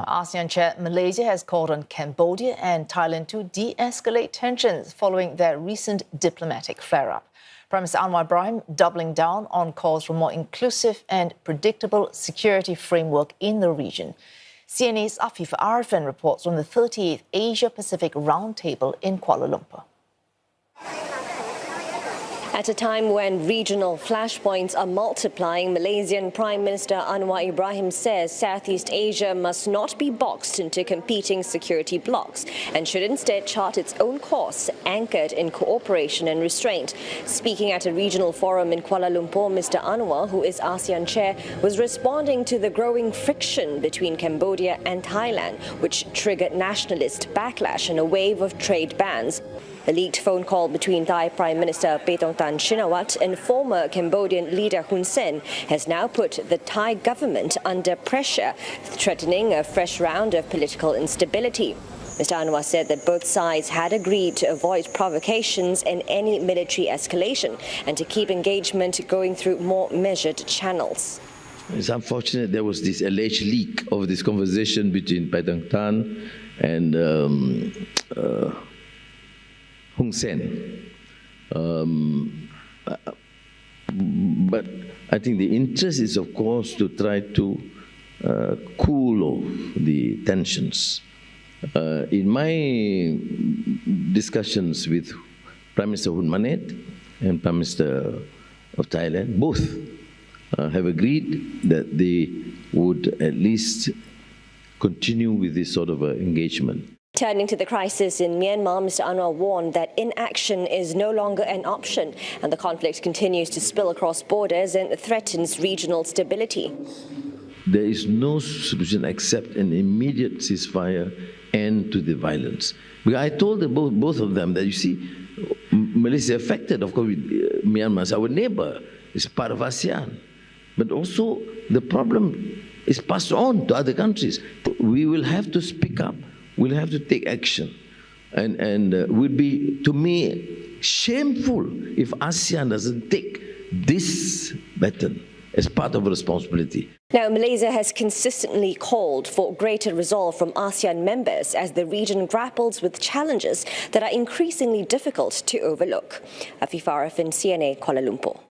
ASEAN chair Malaysia has called on Cambodia and Thailand to de-escalate tensions following their recent diplomatic flare-up. Prime Minister Anwar Ibrahim doubling down on calls for more inclusive and predictable security framework in the region. CNA's Afifah Ariffin reports from the 38th Asia-Pacific Roundtable in Kuala Lumpur. At a time when regional flashpoints are multiplying, Malaysian Prime Minister Anwar Ibrahim says Southeast Asia must not be boxed into competing security blocs and should instead chart its own course, anchored in cooperation and restraint. Speaking at a regional forum in Kuala Lumpur, Mr. Anwar, who is ASEAN chair, was responding to the growing friction between Cambodia and Thailand, which triggered nationalist backlash and a wave of trade bans. A leaked phone call between Thai Prime Minister Paetongtarn Shinawatra and former Cambodian leader Hun Sen has now put the Thai government under pressure, threatening a fresh round of political instability. Mr. Anwar said that both sides had agreed to avoid provocations and any military escalation and to keep engagement going through more measured channels. It's unfortunate there was this alleged leak of this conversation between Paetongtarn and Hun Sen. But I think the interest is, of course, to try to cool off the tensions. In my discussions with Prime Minister Hun Manet and Prime Minister of Thailand, both have agreed that they would at least continue with this sort of engagement. Turning to the crisis in Myanmar, Mr. Anwar warned that inaction is no longer an option and the conflict continues to spill across borders and threatens regional stability. There is no solution except an immediate ceasefire end to the violence. Because I told both of them that, you see, Malaysia affected, of course, with Myanmar as our neighbor, is part of ASEAN. But also the problem is passed on to other countries. We will have to speak up. We'll have to take action, and would be, to me, shameful if ASEAN doesn't take this baton as part of a responsibility. Now, Malaysia has consistently called for greater resolve from ASEAN members as the region grapples with challenges that are increasingly difficult to overlook. Afifah, CNA, Kuala Lumpur.